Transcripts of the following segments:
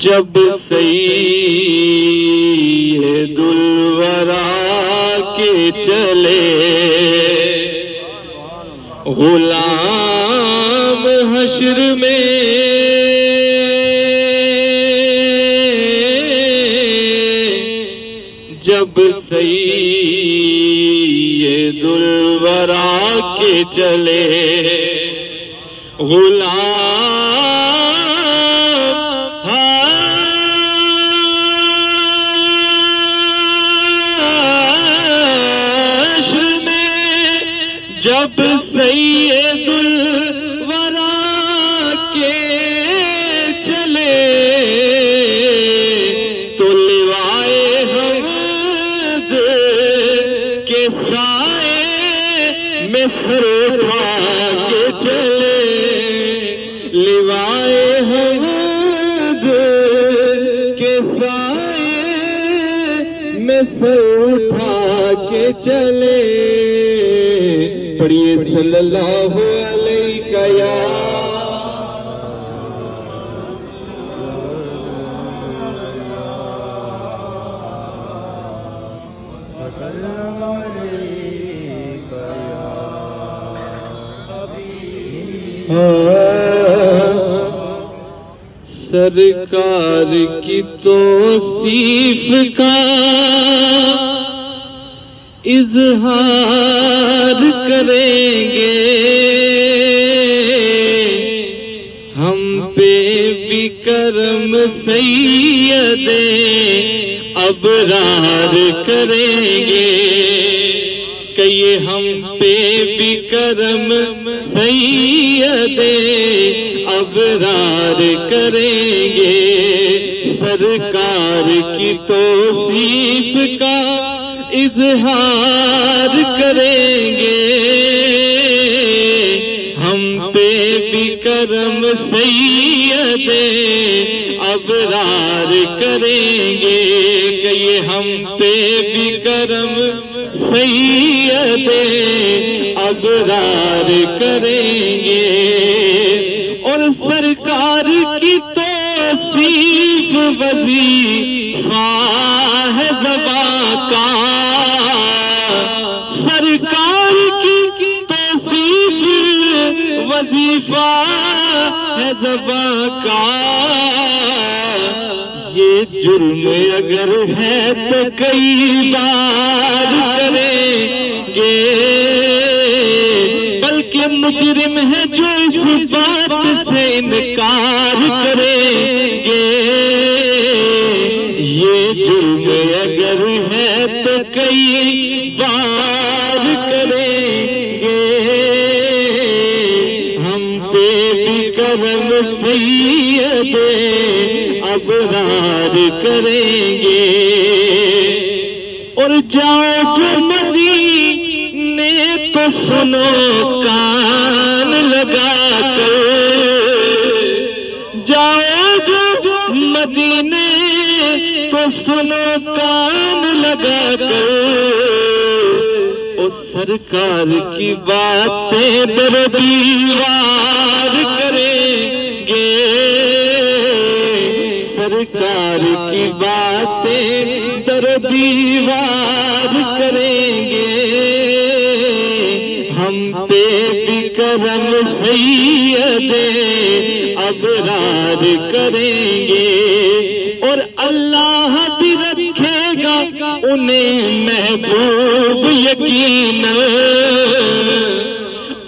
جب سید الورا کے چلے غلام حشر میں، جب سید الورا کے چلے غلام حشر میں، جب سید الورا کے چلے تو لوائے حمد کے سائے میں سر اٹھا کے چلے، لوائے حمد کے سائے میں سر اٹھا کے چلے۔ پڑھیے صلی اللہ علیہ یا سرکار کی توصیف کا اظہار کریں گے، ہم پہ بھی کرم سید ابرار کریں گے، کہیے ہم پہ بھی کرم سید ابرار کریں گے، سرکار کی توصیف کا اظہار کریں گے، ہم پہ بھی کرم سید ابرار کریں گے، کہیے ہم پہ بھی کرم سید ابرار کریں گے۔ اور سرکار کی توصیف وظیفہ ہے زباں کا، سرکار کی توصیف وظیفہ ہے زباں کا، یہ جرم اگر ہے تو کئی بار کریں گے، بلکہ مجرم ہے جو اس بات سے انکار کریں گے، یہ جرم اگر ہے تو کئی بار کریں گے، ہم پہ بھی کرم سید ابرار کریں گے۔ اور جاؤ جو مدینے تو سنو کان لگا کر، جاؤ جو مدینے تو سنو کان لگا کر، اس سرکار کی باتیں در دیوار کریں گے، سرکار کی باتیں در دیوار کریں گے، ہم پہ بھی کرم سید ابرار کریں گے۔ اور اللہ بھی رکھے گا انہیں محبوب یقیناً،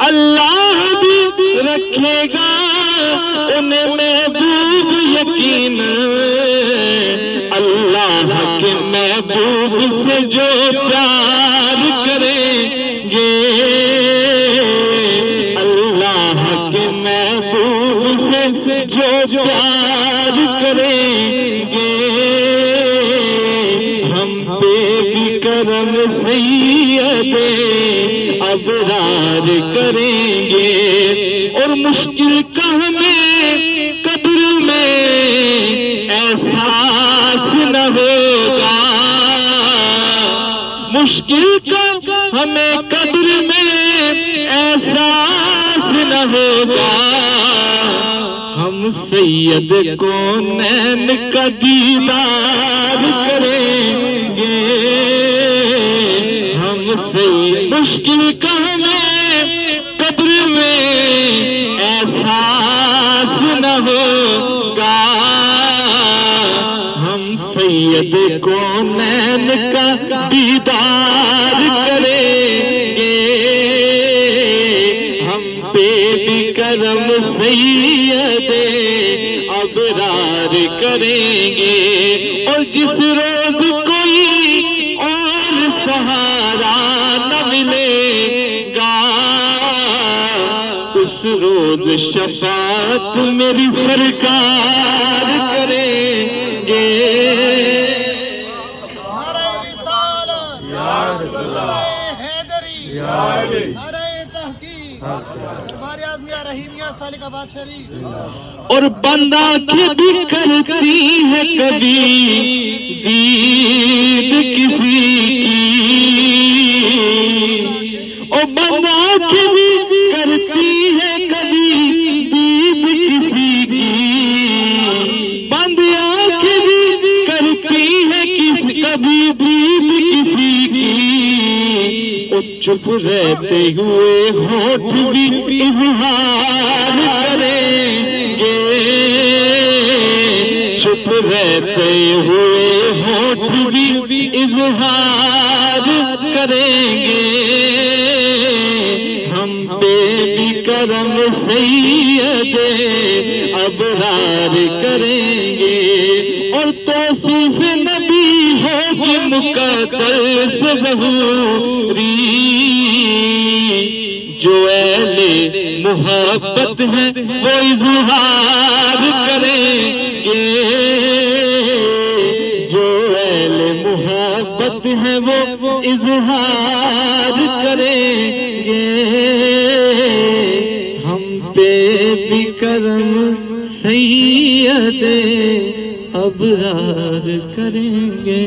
اللہ بھی رکھے گا انہیں محبوب یقیناً، اللہ کے محبوب سے جو پیار کریں گے، اللہ کے محبوب سے جو پیار کریں گے، ہم پہ بھی کرم سید ابرار کریں گے۔ اور مشکل کا ہمیں قبر میں احساس نہ ہوگا، مشکل کا ہمیں قبر میں احساس نہ ہوگا، ہم سے سید کونین کا دیدار کریں گے، ہم سید مشکل کا ہمیں قبر میں احساس نہ ہوگا، ہم سید کونین کا دیدار کریں گے، ہم پہ بھی کرم سید ابرار کریں گے، اور جس روز کوئی اور سہارا نہ ملے گا، اس روز شفاعت میری سرکار کریں گے۔ نعرہ رسالت، نعرہ حیدری، نعرہ تحقیق، دربار اعظمیہ رحیمیہ سالک آباد شریف۔ اور بندہ کے بھی کرتی ہے کبھی دید کسی کی، اور بندہ کے بھی کرتی ہے کبھی دید کسی کی، بندہ کے بھی کرتی ہے کبھی دید کسی کی، اور چپ رہتے ہوئے ہونٹ بھی اظہار کریں گے، چپ رہتے ہوئے ہونٹ بھی اظہار کریں گے، ہم پہ بھی کرم سید ابرار کریں گے، اور توصیف نبی ہوگی مقدر سے ظہوری، جو اہل محبت ہے وہ اظہار کریں گے، جو اہل محبت ہے وہ اظہار کریں گے، ہم پہ بھی کرم سید ابرار کریں گے۔